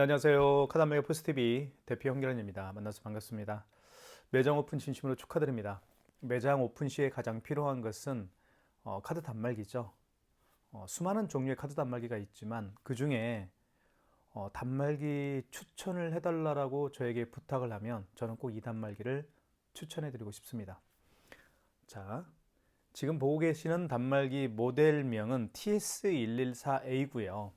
네, 안녕하세요. 카드한마켓 포스TV 대표 홍길환입니다. 만나서 반갑습니다. 매장 오픈 진심으로 축하드립니다. 매장 오픈 시에 가장 필요한 것은 카드 단말기죠. 수많은 종류의 카드 단말기가 있지만 그 중에 단말기 추천을 해달라고 저에게 부탁을 하면 저는 꼭 이 단말기를 추천해드리고 싶습니다. 자, 지금 보고 계시는 단말기 모델명은 TS114A고요.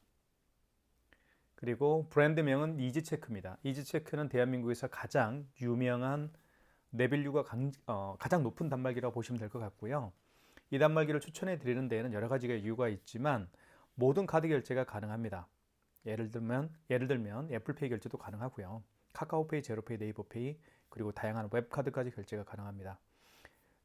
그리고 브랜드명은 이지체크입니다. 이지체크는 대한민국에서 가장 유명한 내빌류가 가장 높은 단말기라고 보시면 될 것 같고요. 이 단말기를 추천해 드리는 데에는 여러 가지가 이유가 있지만 모든 카드 결제가 가능합니다. 예를 들면 애플페이 결제도 가능하고요. 카카오페이, 제로페이, 네이버페이 그리고 다양한 웹카드까지 결제가 가능합니다.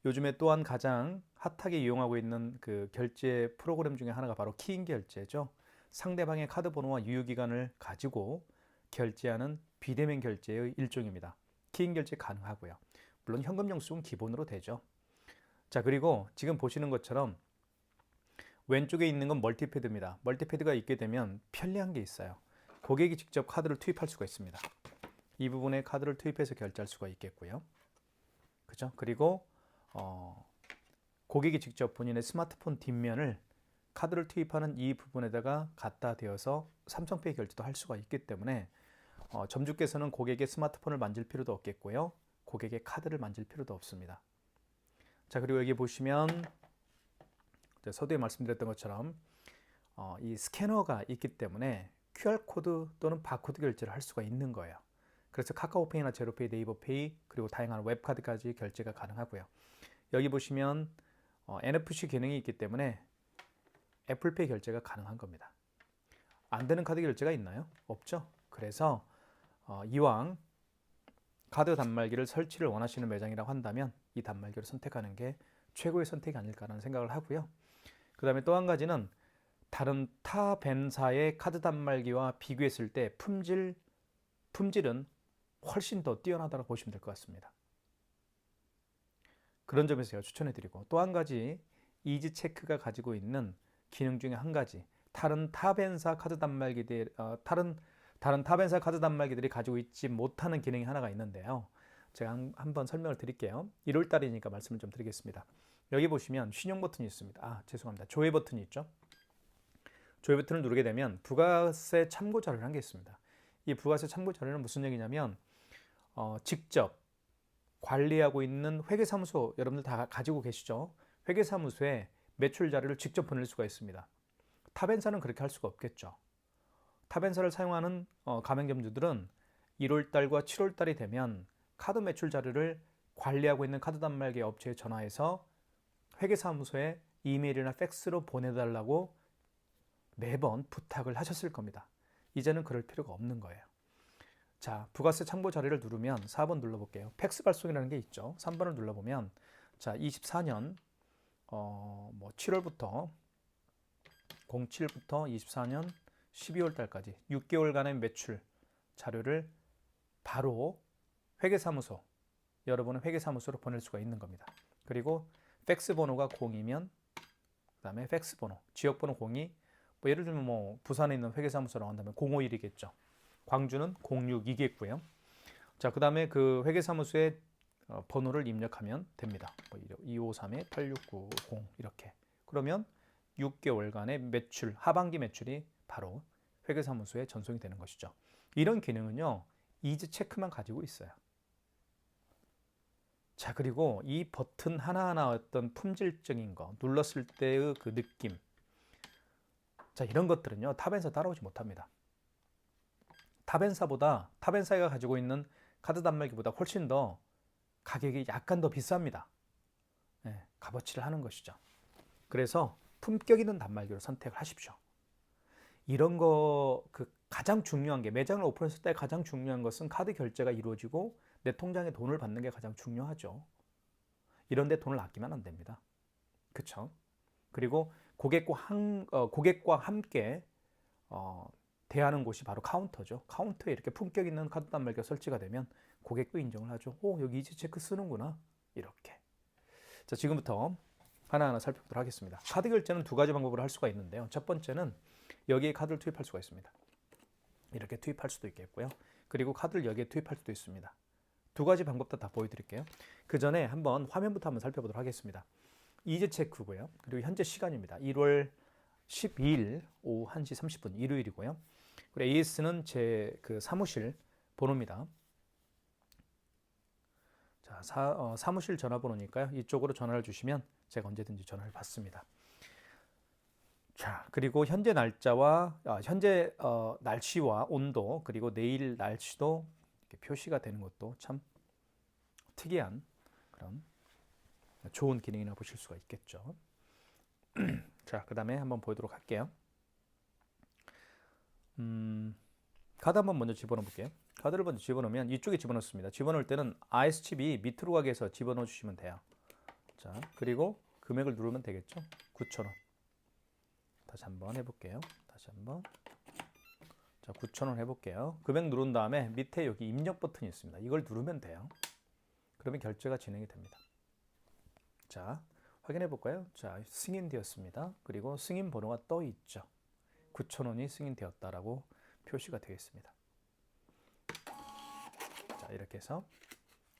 요즘에 또한 가장 핫하게 이용하고 있는 그 결제 프로그램 중에 하나가 바로 키인 결제죠. 상대방의 카드 번호와 유효기간을 가지고 결제하는 비대면 결제의 일종입니다. 키인 결제 가능하고요. 물론 현금 영수증은 기본으로 되죠. 자, 그리고 지금 보시는 것처럼 왼쪽에 있는 건 멀티패드입니다. 멀티패드가 있게 되면 편리한 게 있어요. 고객이 직접 카드를 투입할 수가 있습니다. 이 부분에 카드를 투입해서 결제할 수가 있겠고요. 그죠? 그리고 고객이 직접 본인의 스마트폰 뒷면을 카드를 투입하는 이 부분에다가 갖다 대어서 삼성페이 결제도 할 수가 있기 때문에 점주께서는 고객의 스마트폰을 만질 필요도 없겠고요. 고객의 카드를 만질 필요도 없습니다. 자, 그리고 여기 보시면 서두에 말씀드렸던 것처럼 이 스캐너가 있기 때문에 QR코드 또는 바코드 결제를 할 수가 있는 거예요. 그래서 카카오페이나 제로페이, 네이버페이 그리고 다양한 웹카드까지 결제가 가능하고요. 여기 보시면 NFC 기능이 있기 때문에 애플페이 결제가 가능한 겁니다. 안 되는 카드 결제가 있나요? 없죠. 그래서 이왕 카드 단말기를 설치를 원하시는 매장이라고 한다면 이 단말기를 선택하는 게 최고의 선택이 아닐까라는 생각을 하고요. 그 다음에 또 한 가지는 다른 타 벤사의 카드 단말기와 비교했을 때 품질은 훨씬 더 뛰어나다고 보시면 될 것 같습니다. 그런 점에서 제가 추천해드리고 또 한 가지 이지체크가 가지고 있는 기능 중에 한 가지 다른 타벤사 카드 단말기들 다른 타벤사 카드 단말기들이 가지고 있지 못하는 기능이 하나가 있는데요. 제가 한번 설명을 드릴게요. 1월 달이니까 말씀을 좀 드리겠습니다. 여기 보시면 신용 버튼이 있습니다. 죄송합니다. 조회 버튼이 있죠. 조회 버튼을 누르게 되면 부가세 참고 자료를 한 게 있습니다. 이 부가세 참고 자료는 무슨 얘기냐면 직접 관리하고 있는 회계사무소 여러분들 다 가지고 계시죠? 회계사무소에 매출 자료를 직접 보낼 수가 있습니다. 타벤사는 그렇게 할 수가 없겠죠. 타벤사를 사용하는 가맹점주들은 1월달과 7월달이 되면 카드 매출 자료를 관리하고 있는 카드 단말기 업체에 전화해서 회계사무소에 이메일이나 팩스로 보내달라고 매번 부탁을 하셨을 겁니다. 이제는 그럴 필요가 없는 거예요. 자, 부가세 참고 자료를 누르면 4번 눌러볼게요. 팩스 발송이라는 게 있죠. 3번을 눌러보면 자, 24년 7월부터 07부터 24년 12월 달까지 6개월간의 매출 자료를 바로 회계사무소 여러분의 회계사무소로 보낼 수가 있는 겁니다. 그리고 팩스 번호가 0이면 그다음에 팩스 번호 지역번호 02 예를 들면 부산에 있는 회계사무소라고 한다면 051이겠죠. 광주는 062겠고요. 자, 그 다음에 그 회계사무소의 번호를 입력하면 됩니다. 253-8690 이렇게. 그러면 6개월간의 매출, 하반기 매출이 바로 회계사무소에 전송이 되는 것이죠. 이런 기능은요, 이지 체크만 가지고 있어요. 자, 그리고 이 버튼 하나하나 어떤 품질적인 거, 눌렀을 때의 그 느낌. 자, 이런 것들은요, 타벤사 따라오지 못합니다. 타벤사가 가지고 있는 카드 단말기보다 훨씬 더 가격이 약간 더 비쌉니다. 네, 값어치를 하는 것이죠. 그래서 품격 있는 단말기로 선택을 하십시오. 이런 거 가장 중요한 게 매장을 오픈했을 때 가장 중요한 것은 카드 결제가 이루어지고 내 통장에 돈을 받는 게 가장 중요하죠. 이런 데 돈을 아끼면 안 됩니다. 그렇죠? 그리고 고객과 함께 대하는 곳이 바로 카운터죠. 카운터에 이렇게 품격 있는 카드 단말기가 설치가 되면 고객도 인정을 하죠. 여기 이지체크 쓰는구나. 이렇게. 자, 지금부터 하나하나 살펴보도록 하겠습니다. 카드 결제는 두 가지 방법으로 할 수가 있는데요. 첫 번째는 여기에 카드를 투입할 수가 있습니다. 이렇게 투입할 수도 있겠고요. 그리고 카드를 여기에 투입할 수도 있습니다. 두 가지 방법 다 보여드릴게요. 그 전에 한번 화면부터 한번 살펴보도록 하겠습니다. 이제 체크고요. 그리고 현재 시간입니다. 1월 12일 오후 1시 30분 일요일이고요. 그리고 AS는 제 그 사무실 번호입니다. 자, 사무실 전화번호니까요. 이쪽으로 전화를 주시면 제가 언제든지 전화를 받습니다. 자, 그리고 현재 날짜와 현재 날씨와 온도 그리고 내일 날씨도 이렇게 표시가 되는 것도 참 특이한 그런 좋은 기능이라 보실 수가 있겠죠. 자, 그 다음에 한번 보도록 할게요. 카드 한번 먼저 집어넣어 볼게요. 카드를 먼저 집어넣으면 이쪽에 집어넣습니다. 집어넣을 때는 IS칩이 밑으로 가게 해서 집어넣어 주시면 돼요. 자, 그리고 금액을 누르면 되겠죠. 9,000원. 다시 한번 해볼게요. 다시 한번. 자, 9,000원 해볼게요. 금액 누른 다음에 밑에 여기 입력 버튼이 있습니다. 이걸 누르면 돼요. 그러면 결제가 진행이 됩니다. 자, 확인해 볼까요? 자, 승인되었습니다. 그리고 승인 번호가 떠 있죠. 9,000원이 승인되었다라고 표시가 되어 있습니다. 자, 이렇게 해서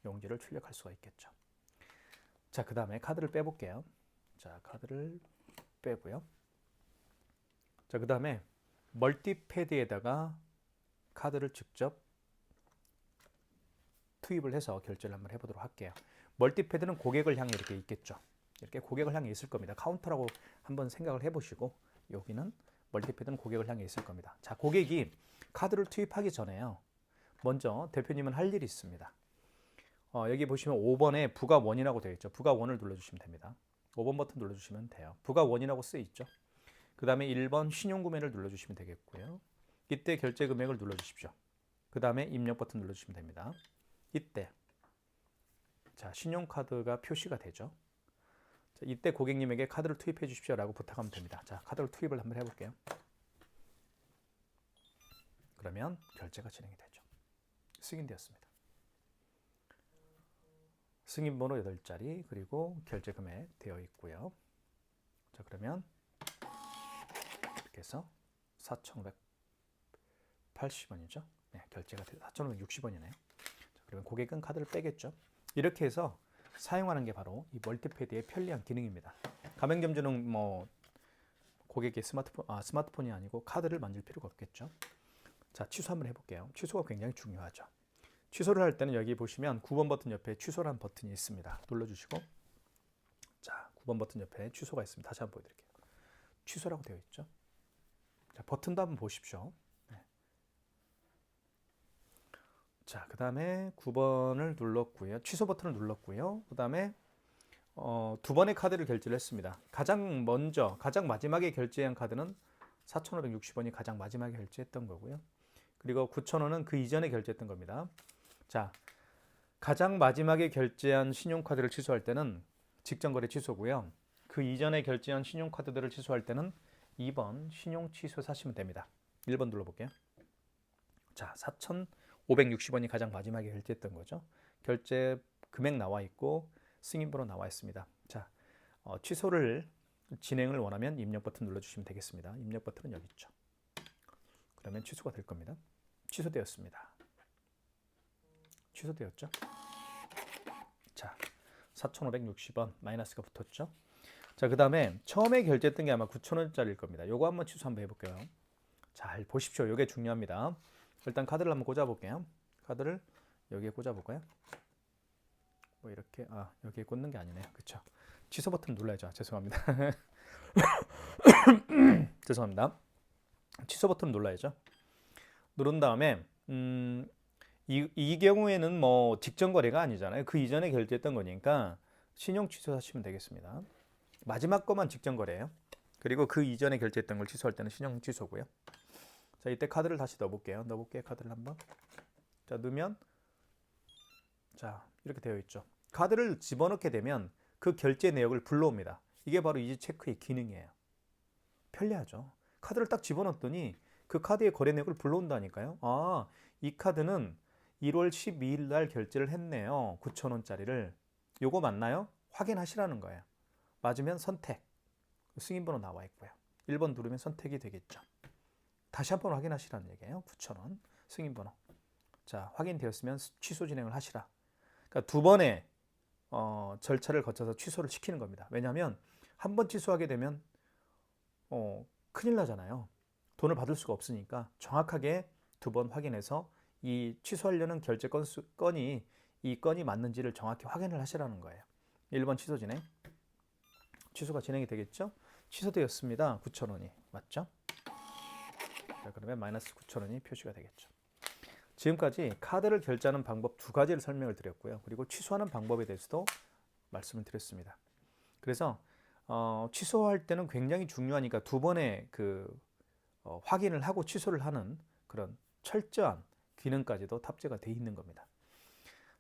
용지를 출력할 수가 있겠죠. 자, 그 다음에 카드를 빼볼게요. 자, 카드를 빼고요. 자, 그 다음에 멀티패드에다가 카드를 직접 투입을 해서 결제를 한번 해보도록 할게요. 멀티패드는 고객을 향해 이렇게 있겠죠. 이렇게 고객을 향해 있을 겁니다. 카운터라고 한번 생각을 해보시고 여기는 멀티패드는 고객을 향해 있을 겁니다. 자, 고객이 카드를 투입하기 전에요. 먼저 대표님은 할 일이 있습니다. 여기 보시면 5번에 부가 원이라고 되어 있죠. 부가 원을 눌러주시면 됩니다. 5번 버튼 눌러주시면 돼요. 부가 원이라고 쓰여 있죠. 그 다음에 1번 신용구매를 눌러주시면 되겠고요. 이때 결제 금액을 눌러주십시오. 그 다음에 입력 버튼 눌러주시면 됩니다. 이때 자, 신용카드가 표시가 되죠. 자, 이때 고객님에게 카드를 투입해 주십시오 라고 부탁하면 됩니다. 자, 카드를 투입을 한번 해볼게요. 그러면 결제가 진행이 되죠. 승인되었습니다. 승인번호 8자리 그리고 결제 금액 되어 있고요. 자, 그러면 이렇게 해서 4,580원이죠. 네, 결제가 4,560원이네요. 자, 그러면 고객은 카드를 빼겠죠. 이렇게 해서 사용하는 게 바로 이 멀티패드의 편리한 기능입니다. 가맹점주는 뭐 고객의 스마트폰이 아니고 카드를 만질 필요가 없겠죠. 자, 취소 한번 해볼게요. 취소가 굉장히 중요하죠. 취소를 할 때는 여기 보시면 9번 버튼 옆에 취소라는 버튼이 있습니다. 눌러주시고 자, 9번 버튼 옆에 취소가 있습니다. 다시 한번 보여드릴게요. 취소라고 되어 있죠. 자, 버튼도 한번 보십시오. 네. 자, 그 다음에 9번을 눌렀고요. 취소 버튼을 눌렀고요. 그 다음에 두 번의 카드를 결제를 했습니다. 가장 마지막에 결제한 카드는 4,560원이 가장 마지막에 결제했던 거고요. 그리고 9,000원은 그 이전에 결제했던 겁니다. 자, 가장 마지막에 결제한 신용카드를 취소할 때는 직전거래 취소고요. 그 이전에 결제한 신용카드들을 취소할 때는 2번 신용 취소 하시면 됩니다. 1번 눌러볼게요. 자, 4,560원이 가장 마지막에 결제했던 거죠. 결제 금액 나와 있고 승인번호 나와 있습니다. 자, 취소를 진행을 원하면 입력 버튼 눌러주시면 되겠습니다. 입력 버튼은 여기 있죠. 그러면 취소가 될 겁니다. 취소되었습니다. 취소되었죠? 자, 4,560원 마이너스가 붙었죠? 자, 그 다음에 처음에 결제했던 게 아마 9,000원짜리일 겁니다. 요거 한번 취소 한번 해볼게요. 잘 보십시오. 요게 중요합니다. 일단 카드를 한번 꽂아볼게요. 카드를 여기에 꽂아볼까요? 뭐 이렇게, 여기에 꽂는 게 아니네요. 그쵸? 취소 버튼 눌러야죠. 죄송합니다. 죄송합니다. 취소 버튼 눌러야죠. 누른 다음에 이 경우에는 뭐 직전 거래가 아니잖아요. 그 이전에 결제했던 거니까 신용 취소하시면 되겠습니다. 마지막 거만 직전 거래예요. 그리고 그 이전에 결제했던 걸 취소할 때는 신용 취소고요. 자, 이때 카드를 다시 넣어볼게요. 넣어볼게요. 카드를 한번. 자, 넣으면 자, 이렇게 되어 있죠. 카드를 집어넣게 되면 그 결제 내역을 불러옵니다. 이게 바로 이지 체크의 기능이에요. 편리하죠. 카드를 딱 집어넣었더니 그 카드의 거래 내역을 불러온다니까요. 이 카드는 1월 12일 날 결제를 했네요. 9,000원짜리를. 요거 맞나요? 확인하시라는 거예요. 맞으면 선택. 승인번호 나와 있고요. 1번 누르면 선택이 되겠죠. 다시 한번 확인하시라는 얘기예요. 9,000원 승인번호. 자, 확인되었으면 취소 진행을 하시라. 그러니까 두 번의 절차를 거쳐서 취소를 시키는 겁니다. 왜냐하면 한 번 취소하게 되면 큰일 나잖아요. 돈을 받을 수가 없으니까 정확하게 두 번 확인해서 이 취소하려는 결제 건이 이 건이 맞는지를 정확히 확인을 하시라는 거예요. 1번 취소 진행. 취소가 진행이 되겠죠? 취소되었습니다. 9,000원이. 맞죠? 자, 그러면 마이너스 9,000원이 표시가 되겠죠. 지금까지 카드를 결제하는 방법 두 가지를 설명을 드렸고요. 그리고 취소하는 방법에 대해서도 말씀을 드렸습니다. 그래서 취소할 때는 굉장히 중요하니까 두 번의 확인을 하고 취소를 하는 그런 철저한 기능까지도 탑재가 되어 있는 겁니다.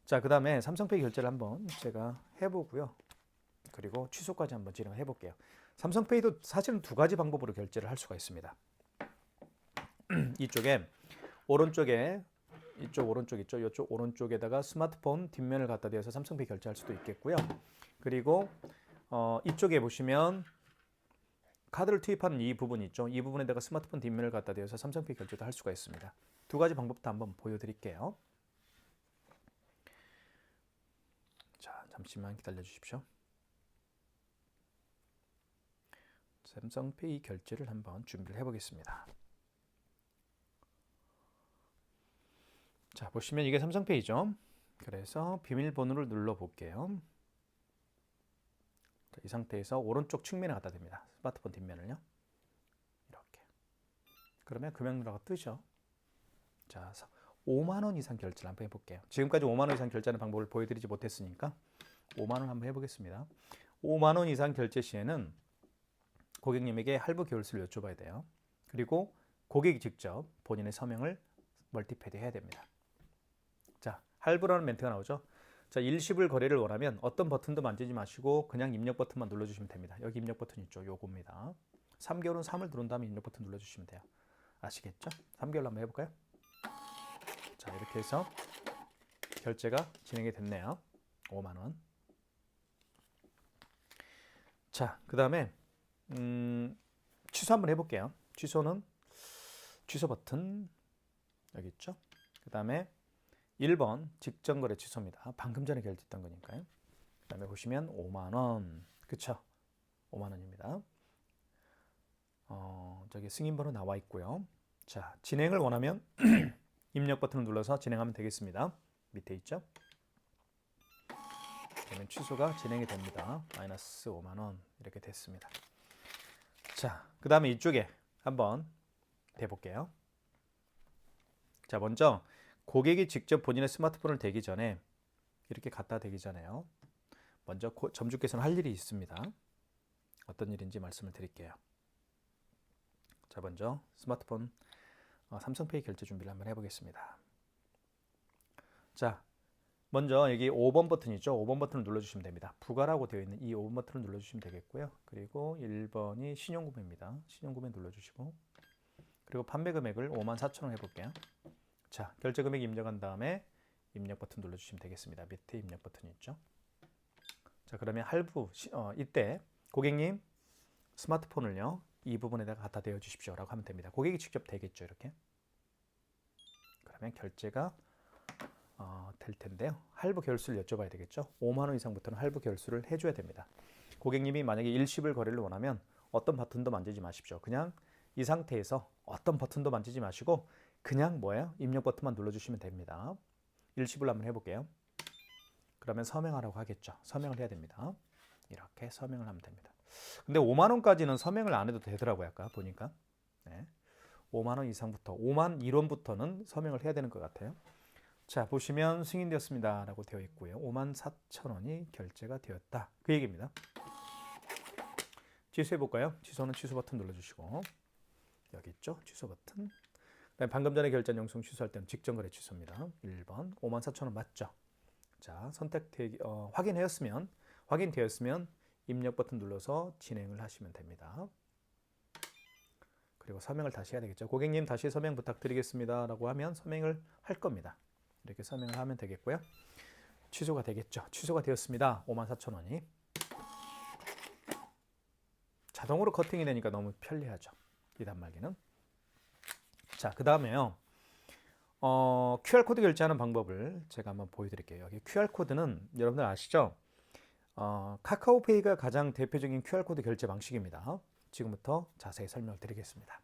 자, 그 다음에 삼성페이 결제를 한번 제가 해보고요. 그리고 취소까지 한번 진행을 해볼게요. 삼성페이도 사실은 두 가지 방법으로 결제를 할 수가 있습니다. 이쪽에 오른쪽에 이쪽 오른쪽 있죠? 이쪽 오른쪽에다가 스마트폰 뒷면을 갖다 대어서 삼성페이 결제할 수도 있겠고요. 그리고 이쪽에 보시면 카드를 투입하는 이 부분 있죠? 이 부분에다가 스마트폰 뒷면을 갖다 대어서 삼성페이 결제도 할 수가 있습니다. 두 가지 방법도 한번 보여드릴게요. 자, 잠시만 기다려 주십시오. 삼성페이 결제를 한번 준비를 해보겠습니다. 자, 보시면 이게 삼성페이죠. 그래서 비밀번호를 눌러볼게요. 자, 이 상태에서 오른쪽 측면에 갖다 댑니다. 스마트폰 뒷면을요. 이렇게. 그러면 금액누라가 뜨죠. 자, 5만 원 이상 결제를 한번 해볼게요. 지금까지 5만 원 이상 결제하는 방법을 보여드리지 못했으니까 5만 원 한번 해보겠습니다. 5만 원 이상 결제 시에는 고객님에게 할부 계열수를 여쭤봐야 돼요. 그리고 고객이 직접 본인의 서명을 멀티패드 해야 됩니다. 자, 할부라는 멘트가 나오죠. 자, 일시불 거래를 원하면 어떤 버튼도 만지지 마시고 그냥 입력 버튼만 눌러주시면 됩니다. 여기 입력 버튼 있죠. 요겁니다. 3개월은 3을 누른 다음에 입력 버튼 눌러주시면 돼요. 아시겠죠? 3개월로 한번 해볼까요? 자, 이렇게 해서 결제가 진행이 됐네요. 5만 원. 자, 그 다음에 취소 한번 해볼게요. 취소는 취소 버튼 여기 있죠. 그 다음에 1번 직전거래 취소입니다. 방금 전에 결제했던 거니까요. 그 다음에 보시면 5만 원, 그쵸? 5만 원입니다. 저기 승인번호 나와 있고요. 자, 진행을 원하면 입력 버튼을 눌러서 진행하면 되겠습니다. 밑에 있죠? 그러면 취소가 진행이 됩니다. 마이너스 5만 원 이렇게 됐습니다. 자, 그 다음에 이쪽에 한번 대볼게요. 자, 먼저 고객이 직접 본인의 스마트폰을 대기 전에 이렇게 갖다 대기 전에요. 먼저 점주께서는 할 일이 있습니다. 어떤 일인지 말씀을 드릴게요. 자, 먼저 스마트폰 삼성페이 결제 준비를 한번 해보겠습니다. 자, 먼저 여기 5번 버튼 있죠? 5번 버튼을 눌러주시면 됩니다. 부가라고 되어 있는 이 5번 버튼을 눌러주시면 되겠고요. 그리고 1번이 신용구매입니다. 신용구매 눌러주시고 그리고 판매 금액을 54,000원 해볼게요. 자, 결제 금액 입력한 다음에 입력 버튼 눌러주시면 되겠습니다. 밑에 입력 버튼이 있죠? 자, 그러면 할부 이때 고객님 스마트폰을요 이 부분에다가 갖다 대어 주십시오 라고 하면 됩니다. 고객이 직접 대겠죠, 이렇게. 그러면 결제가 될 텐데요. 할부 계열수를 여쭤봐야 되겠죠. 5만 원 이상부터는 할부 계열수를 해줘야 됩니다. 고객님이 만약에 일시불 거래를 원하면 어떤 버튼도 만지지 마십시오. 그냥 이 상태에서 어떤 버튼도 만지지 마시고 그냥 뭐예요? 입력 버튼만 눌러주시면 됩니다. 일시불 한번 해볼게요. 그러면 서명하라고 하겠죠. 서명을 해야 됩니다. 이렇게 서명을 하면 됩니다. 근데 5만 원까지는 서명을 안 해도 되더라고요. 아까 보니까. 네. 5만 원 이상부터 5만 1원부터는 서명을 해야 되는 것 같아요. 자, 보시면 승인되었습니다 라고 되어 있고요. 54,000원이 결제가 되었다. 그 얘기입니다. 취소해 볼까요? 취소는 취소 버튼 눌러주시고 여기 있죠? 취소 버튼. 그다음에 방금 전에 결제한 영수증 취소할 때는 직전거래 취소입니다. 1번 54,000원 맞죠? 자, 확인되었으면 입력 버튼 눌러서 진행을 하시면 됩니다. 그리고 서명을 다시 해야 되겠죠. 고객님 다시 서명 부탁드리겠습니다 라고 하면 서명을 할 겁니다. 이렇게 서명을 하면 되겠고요. 취소가 되겠죠. 취소가 되었습니다. 54,000원이. 자동으로 커팅이 되니까 너무 편리하죠. 이 단말기는. 자, 그 다음에요. QR코드 결제하는 방법을 제가 한번 보여드릴게요. 여기 QR코드는 여러분들 아시죠? 카카오페이가 가장 대표적인 QR코드 결제 방식입니다. 지금부터 자세히 설명을 드리겠습니다.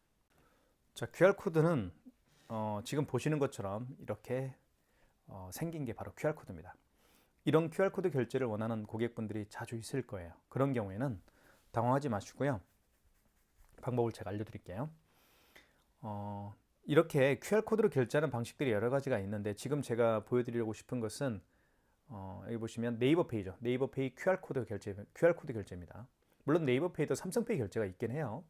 자, QR코드는 지금 보시는 것처럼 이렇게 생긴 게 바로 QR코드입니다. 이런 QR코드 결제를 원하는 고객분들이 자주 있을 거예요. 그런 경우에는 당황하지 마시고요. 방법을 제가 알려드릴게요. 이렇게 QR코드로 결제하는 방식들이 여러 가지가 있는데 지금 제가 보여드리려고 싶은 것은 여기 보시면 네이버페이죠. 네이버페이 QR코드 결제입니다. 물론 네이버페이도 삼성페이 결제가 있긴 해요.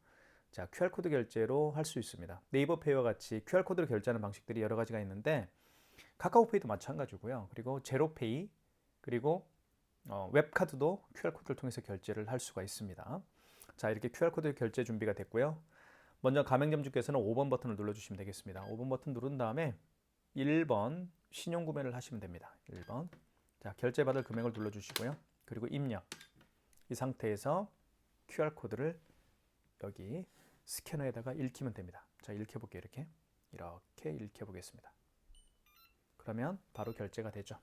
자, QR코드 결제로 할 수 있습니다. 네이버페이와 같이 QR코드로 결제하는 방식들이 여러 가지가 있는데 카카오페이도 마찬가지고요. 그리고 제로페이 그리고 웹카드도 QR코드를 통해서 결제를 할 수가 있습니다. 자, 이렇게 QR코드 결제 준비가 됐고요. 먼저 가맹점주께서는 5번 버튼을 눌러주시면 되겠습니다. 5번 버튼 누른 다음에 1번 신용구매를 하시면 됩니다. 1번. 자, 결제받을 금액을 눌러주시고요. 그리고 입력. 이 상태에서 QR코드를 여기 스캐너에다가 읽히면 됩니다. 자, 읽혀볼게요. 이렇게 읽혀보겠습니다. 그러면 바로 결제가 되죠.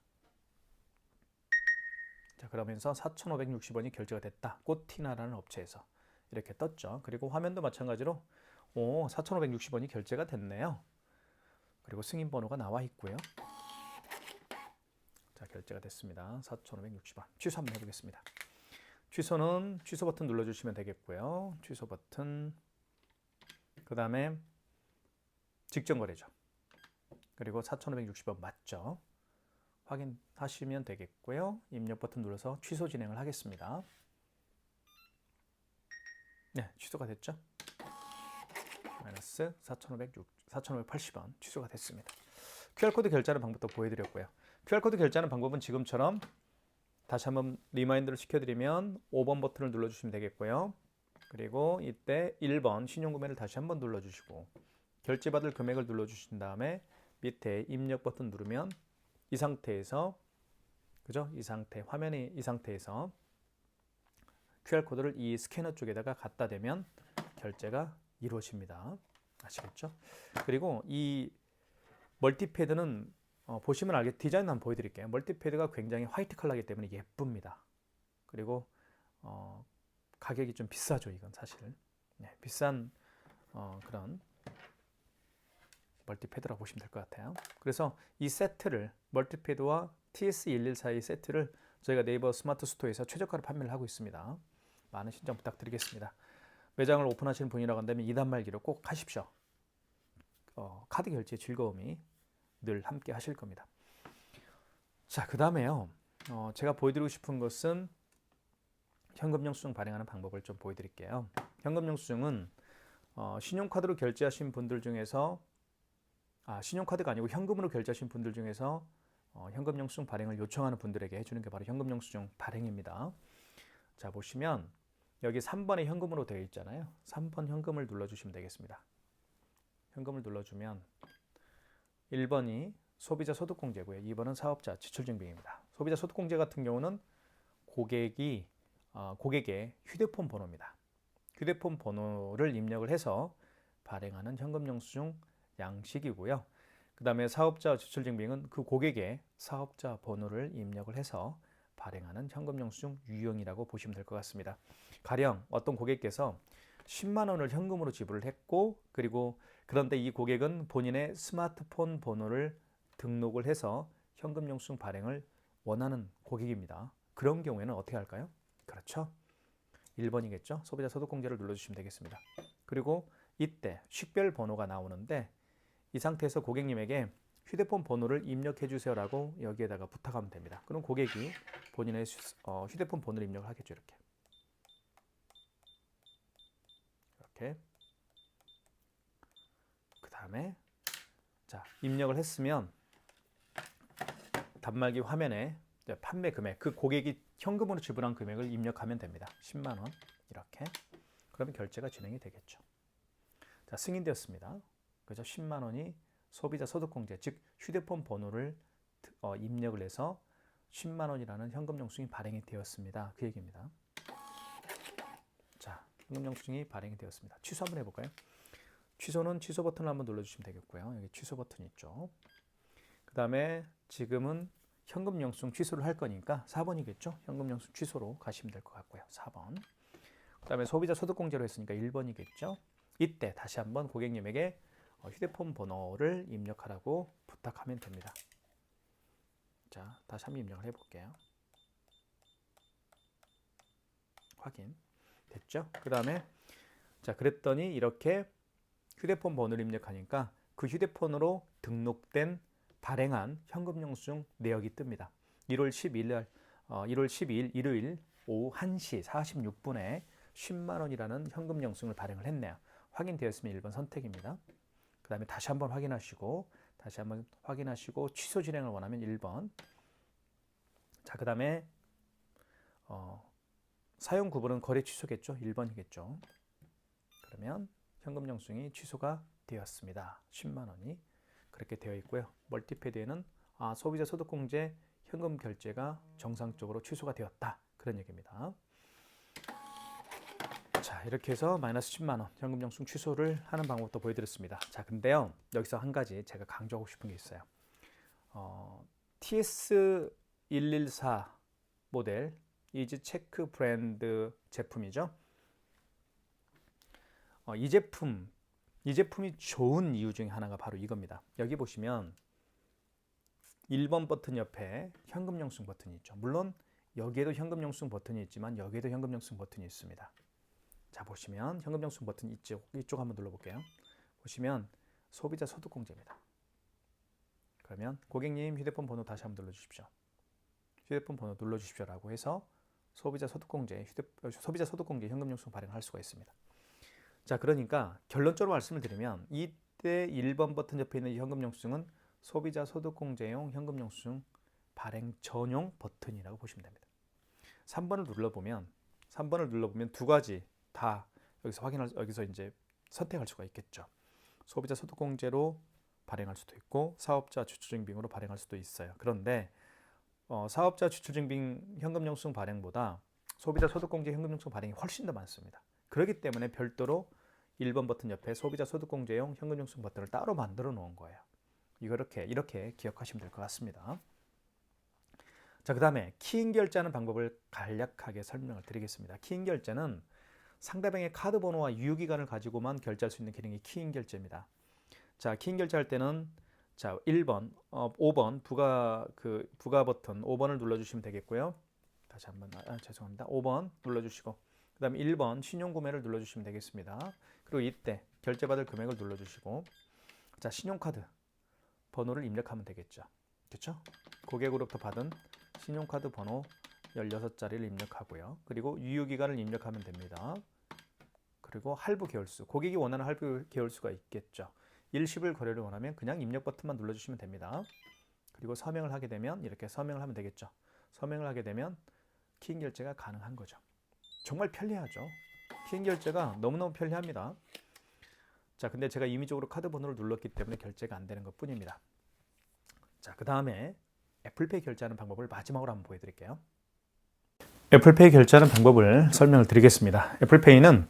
자, 그러면서 4,560원이 결제가 됐다. 꽃티나라는 업체에서 이렇게 떴죠. 그리고 화면도 마찬가지로 4,560원이 결제가 됐네요. 그리고 승인 번호가 나와 있고요. 자, 결제가 됐습니다. 4,560원. 취소 한번 해보겠습니다. 취소는 취소 버튼 눌러주시면 되겠고요. 취소 버튼. 그 다음에 직전 거래죠. 그리고 4,560원 맞죠? 확인하시면 되겠고요. 입력 버튼 눌러서 취소 진행을 하겠습니다. 네, 취소가 됐죠? 마이너스 4,580원 취소가 됐습니다. QR코드 결제하는 방법도 보여드렸고요. QR코드 결제하는 방법은 지금처럼 다시 한번 리마인드를 시켜드리면 5번 버튼을 눌러주시면 되겠고요. 그리고 이때 1번 신용구매를 다시 한번 눌러주시고 결제받을 금액을 눌러주신 다음에 밑에 입력 버튼 누르면 이 상태에서 그죠? 화면이 이 상태에서 QR코드를 이 스캐너 쪽에다가 갖다 대면 결제가 이루어집니다. 아시겠죠? 그리고 이 멀티패드는 보시면 알겠 디자인 한번 보여드릴게요. 멀티패드가 굉장히 화이트 컬러이기 때문에 예쁩니다. 그리고 가격이 좀 비싸죠. 이건 사실 비싼 그런 멀티패드라고 보시면 될 것 같아요. 그래서 이 세트를 멀티패드와 TS114의 세트를 저희가 네이버 스마트 스토어에서 최저가로 판매를 하고 있습니다. 많은 신청 부탁드리겠습니다. 매장을 오픈하시는 분이라고 한다면 2단 말기로 꼭 하십시오. 카드 결제 즐거움이 늘 함께 하실 겁니다. 자, 그 다음에요. 제가 보여드리고 싶은 것은 현금 영수증 발행하는 방법을 좀 보여드릴게요. 현금 영수증은 신용카드로 결제하신 분들 중에서 신용카드가 아니고 현금으로 결제하신 분들 중에서 현금 영수증 발행을 요청하는 분들에게 해주는 게 바로 현금 영수증 발행입니다. 자, 보시면 여기 3번에 현금으로 되어 있잖아요. 3번 현금을 눌러주시면 되겠습니다. 현금을 눌러주면 1번이 소비자 소득공제고요. 2번은 사업자 지출증빙입니다. 소비자 소득공제 같은 경우는 고객의 휴대폰 번호입니다. 휴대폰 번호를 입력을 해서 발행하는 현금 영수증 양식이고요. 그 다음에 사업자 지출증빙은 그 고객의 사업자 번호를 입력을 해서 발행하는 현금 영수증 유형이라고 보시면 될 것 같습니다. 가령 어떤 고객께서 10만 원을 현금으로 지불을 했고 그런데 이 고객은 본인의 스마트폰 번호를 등록을 해서 현금 영수증 발행을 원하는 고객입니다. 그런 경우에는 어떻게 할까요? 그렇죠. 1번이겠죠. 소비자 소득공제를 눌러주시면 되겠습니다. 그리고 이때 식별 번호가 나오는데 이 상태에서 고객님에게 휴대폰 번호를 입력해 주세요라고 여기에다가 부탁하면 됩니다. 그럼 고객이 본인의 휴대폰 번호를 입력을 하겠죠. 이렇게. 그 다음에 자, 입력을 했으면 단말기 화면에 판매 금액, 그 고객이 현금으로 지불한 금액을 입력하면 됩니다. 10만 원 이렇게. 그러면 결제가 진행이 되겠죠. 자, 승인되었습니다. 그죠? 10만 원이 소비자 소득공제, 즉 휴대폰 번호를 입력을 해서 10만 원이라는 현금 영수증이 발행이 되었습니다. 그 얘기입니다. 자, 현금 영수증이 발행이 되었습니다. 취소 한번 해볼까요? 취소는 취소 버튼을 한번 눌러주시면 되겠고요. 여기 취소 버튼 있죠. 그 다음에 지금은 현금 영수증 취소를 할 거니까 4번이겠죠. 현금 영수증 취소로 가시면 될 것 같고요. 4번. 그 다음에 소비자 소득공제로 했으니까 1번이겠죠. 이때 다시 한번 고객님에게 휴대폰 번호를 입력하라고 부탁하면 됩니다. 자, 다시 한번 입력을 해볼게요. 확인. 됐죠? 그 다음에 자, 그랬더니 이렇게 휴대폰 번호를 입력하니까 그 휴대폰으로 등록된 발행한 현금 영수증 내역이 뜹니다. 1월 12일 일요일 오후 1시 46분에 10만 원이라는 현금 영수증을 발행을 했네요. 확인되었으면 1번 선택입니다. 그 다음에 다시 한번 확인하시고 취소 진행을 원하면 1번. 자, 그 다음에 사용 구분은 거래 취소겠죠. 1번이겠죠. 그러면 현금 영수증이 취소가 되었습니다. 10만 원이 그렇게 되어 있고요. 멀티패드에는 소비자 소득공제 현금 결제가 정상적으로 취소가 되었다. 그런 얘기입니다. 자, 이렇게 해서 마이너스 10만 원 현금 영수증 취소를 하는 방법도 보여드렸습니다. 자, 근데요. 여기서 한 가지 제가 강조하고 싶은 게 있어요. TS114 모델 이지 체크 브랜드 제품이죠. 이 제품이 좋은 이유 중에 하나가 바로 이겁니다. 여기 보시면 1번 버튼 옆에 현금 영수증 버튼이 있죠. 물론 여기에도 현금 영수증 버튼이 있지만 여기에도 현금 영수증 버튼이 있습니다. 자, 보시면 현금 영수증 버튼 이쪽 한번 눌러볼게요. 보시면 소비자 소득공제입니다. 그러면 고객님 휴대폰 번호 다시 한번 눌러주십시오. 휴대폰 번호 눌러주십시오라고 해서 소비자 소득공제 현금 영수증 발행할 수가 있습니다. 자, 그러니까 결론적으로 말씀을 드리면 이때 1번 버튼 옆에 있는 이 현금 영수증은 소비자 소득공제용 현금 영수증 발행 전용 버튼이라고 보시면 됩니다. 3번을 눌러보면 두 가지 다 여기서 이제 선택할 수가 있겠죠. 소비자 소득공제로 발행할 수도 있고 사업자 주출증빙으로 발행할 수도 있어요. 그런데 사업자 주출증빙 현금 영수증 발행보다 소비자 소득공제 현금 영수증 발행이 훨씬 더 많습니다. 그렇기 때문에 별도로 1번 버튼 옆에 소비자 소득공제용 현금 영수증 버튼을 따로 만들어 놓은 거예요. 이렇게 기억하시면 될 것 같습니다. 자, 그 다음에 키인 결제하는 방법을 간략하게 설명을 드리겠습니다. 키인 결제는 상대방의 카드 번호와 유효기간을 가지고만 결제할 수 있는 기능이 키인 결제입니다. 자, 키인 결제할 때는 자, 1번, 5번 부가 버튼 5번을 눌러주시면 되겠고요. 다시 한번 죄송합니다. 5번 눌러주시고 그 다음에 1번 신용구매를 눌러주시면 되겠습니다. 그리고 이때 결제받을 금액을 눌러주시고 자, 신용카드 번호를 입력하면 되겠죠. 그렇죠? 고객으로부터 받은 신용카드 번호 16자리를 입력하고요. 그리고 유효기간을 입력하면 됩니다. 그리고 할부 계열수, 고객이 원하는 할부 계열수가 있겠죠. 일시불 거래를 원하면 그냥 입력 버튼만 눌러주시면 됩니다. 그리고 서명을 하게 되면 이렇게 서명을 하면 되겠죠. 서명을 하게 되면 키인 결제가 가능한 거죠. 정말 편리하죠. 키인 결제가 너무너무 편리합니다. 자, 근데 제가 임의적으로 카드 번호를 눌렀기 때문에 결제가 안 되는 것 뿐입니다. 자, 그 다음에 애플페이 결제하는 방법을 마지막으로 한번 보여드릴게요. 애플페이 결제하는 방법을 설명을 드리겠습니다. 애플페이는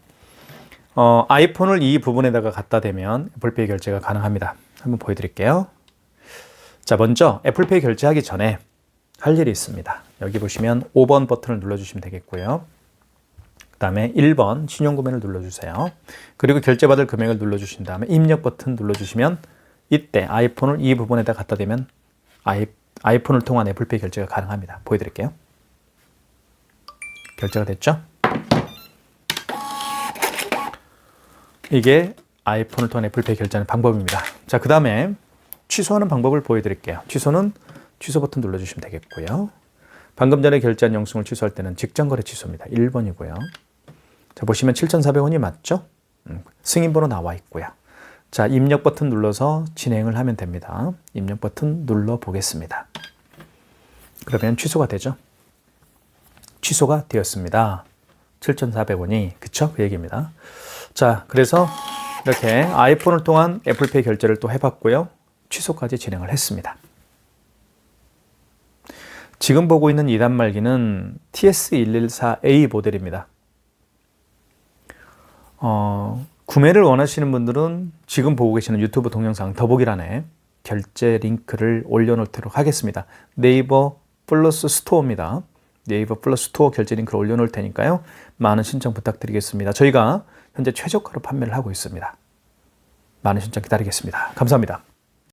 아이폰을 이 부분에다가 갖다 대면 애플페이 결제가 가능합니다. 한번 보여드릴게요. 자, 먼저 애플페이 결제하기 전에 할 일이 있습니다. 여기 보시면 5번 버튼을 눌러주시면 되겠고요. 그 다음에 1번 신용구매를 눌러주세요. 그리고 결제받을 금액을 눌러주신 다음에 입력 버튼 눌러주시면 이때 아이폰을 이 부분에다 갖다 대면 아이폰을 통한 애플페이 결제가 가능합니다. 보여드릴게요. 결제가 됐죠? 이게 아이폰을 통한 애플페이 결제하는 방법입니다. 자, 그 다음에 취소하는 방법을 보여드릴게요. 취소는 취소 버튼 눌러주시면 되겠고요. 방금 전에 결제한 영수증을 취소할 때는 직전거래 취소입니다. 1번이고요. 자, 보시면 7,400원이 맞죠? 승인번호 나와 있고요. 자, 입력 버튼 눌러서 진행을 하면 됩니다. 입력 버튼 눌러 보겠습니다. 그러면 취소가 되죠? 취소가 되었습니다. 7,400원이 그쵸? 그 얘기입니다. 자, 그래서 이렇게 아이폰을 통한 애플페이 결제를 또 해봤고요. 취소까지 진행을 했습니다. 지금 보고 있는 이 TS114A 모델입니다. 구매를 원하시는 분들은 지금 보고 계시는 유튜브 동영상 더보기란에 결제 링크를 올려놓도록 하겠습니다. 네이버 플러스 스토어입니다. 네이버 플러스 스토어 결제 링크를 올려놓을 테니까요. 많은 신청 부탁드리겠습니다. 저희가 현재 최저가로 판매를 하고 있습니다. 많은 신청 기다리겠습니다. 감사합니다.